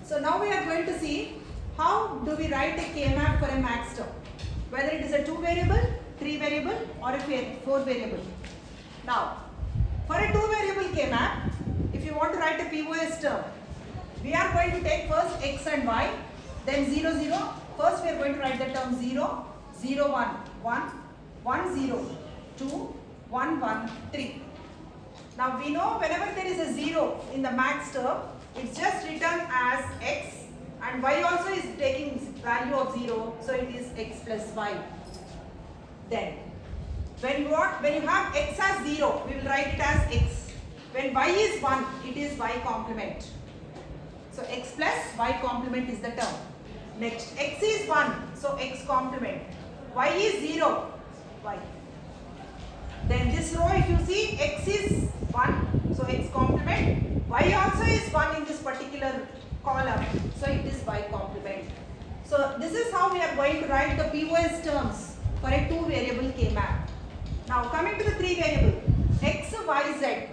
So now we are going to see how do we write a K-map for a max term, whether it is a 2 variable, 3 variable or a 4 variable. Now for a 2 variable K-map, if you want to write a POS term, we are going to take first x and y, then 0, 0. First we are going to write the term 0, 0, 1, 1, 1, 0, 2, 1, 1, 3. Now we know whenever there is a 0 in the max term, it's just written as x, and y also is taking value of 0, so it is x plus y. Then when you have x as 0, we will write it as x. When y is 1, it is y complement. So x plus y complement is the term. Next, x is 1, so x complement. Y is 0, y. Then this row, if you see, x is 1, so x complement. Y also is 1 in this particular column, so it is y complement. So this is how we are going to write the POS terms for a 2 variable K-map. Now coming to the 3 variable, x, y, z.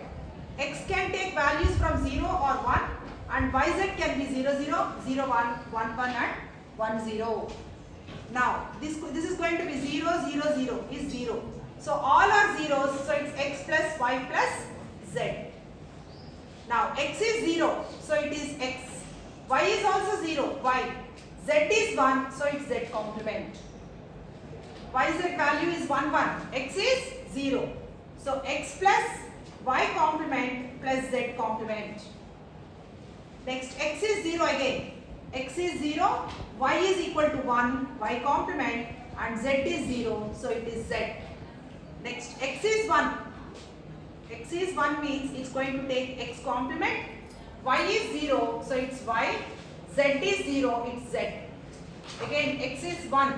X can take values from 0 or 1, and yz can be 0, 0, 0, 1, 1, 1 and 1, 0. Now this is going to be 0, 0, 0 is 0. So all are zeros, so it's x plus y plus z. Now x is 0, so it is x. Y is also 0, y. Z is 1, so it's z complement. Yz value is 1, 1. X is 0. So x plus y complement plus z complement. Next, x is 0 again. X is 0, y is equal to 1, y complement, and z is 0, so it is z. Next, x is 1. X is 1 means it's going to take x complement. Y is 0, so it's y. Z is 0, it's z. Again, x is 1.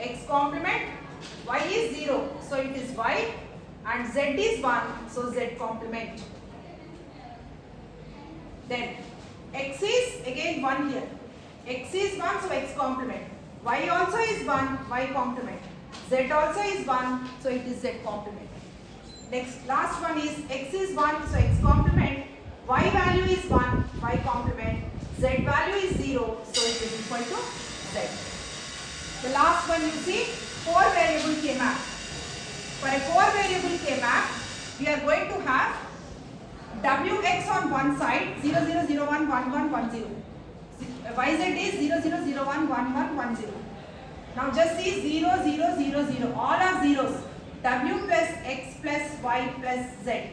X complement. Y is 0, so it is y. And z is 1, so z complement. Then, x is again 1 here. X is 1, so x complement. Y also is 1, y complement. Z also is 1, so it is z complement. Next, last one is x is 1, so x complement. Y value is 1, y complement. Z value is 0, so it is equal to z. The last one you see, 4 variable K-map. For a 4 variable K-map, we are going to have wx on one side, 0, 0, 0, 1, 1, 1, 1, 0. Yz is 0, 0, 0, 1, 1, 1, 1, 0. Now just see 0, 0, 0, 0. All are zeros. W plus x plus y plus z.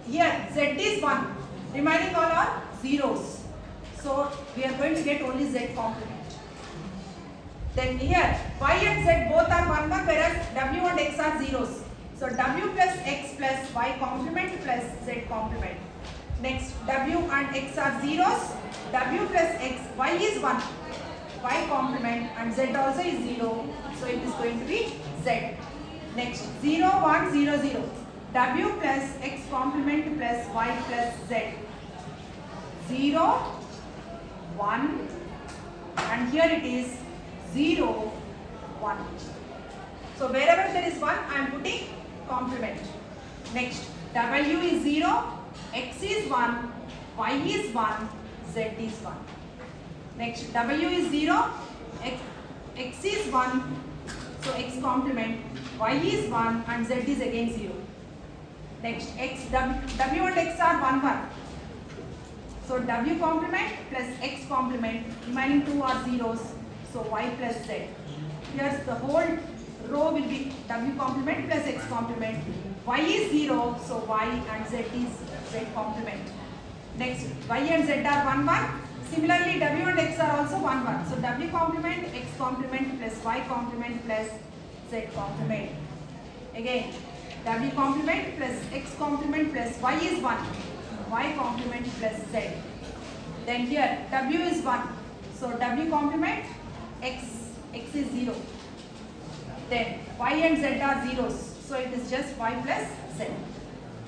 Here z is 1. Remaining all are zeros. So we are going to get only z complement. Then here y and z both are 1, 1, whereas w and x are zeros. So w plus x plus y complement plus z complement. Next, w and x are zeros. W plus x, y is 1, y complement, and z also is 0. So it is going to be z. Next, 0, 1, 0, 0. W plus x complement plus y plus z. 0, 1, and here it is 0, 1. So wherever there is 1, I am putting complement. Next, w is 0, x is 1, y is 1, z is 1. Next, w is 0, x is 1, so x complement, y is 1 and z is again 0. Next, w and x are 1, 1. So w complement plus x complement, remaining 2 are zeros, so y plus z. Here's the whole row will be w complement plus x complement. Y is 0, so y and z is z complement. Next, y and z are 1, 1. Similarly, w and x are also 1, 1. So w complement, x complement plus y complement plus z complement. Again, w complement plus x complement plus y is 1. Y complement plus z. Then here, w is 1. So w complement, x is 0. Then y and z are zeros. So it is just y plus z.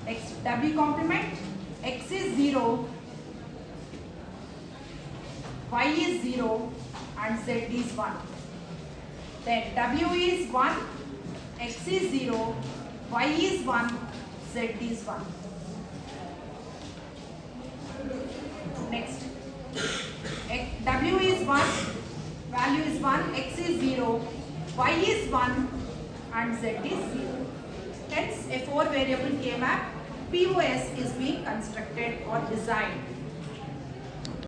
Next, w complement, x is 0, y is 0 and z is 1. Then w is 1, x is 0, y is 1, z is 1. Next, 1, value is 1, x is 0, y is 1 and z is 0. Hence a 4 variable K map POS is being constructed or designed.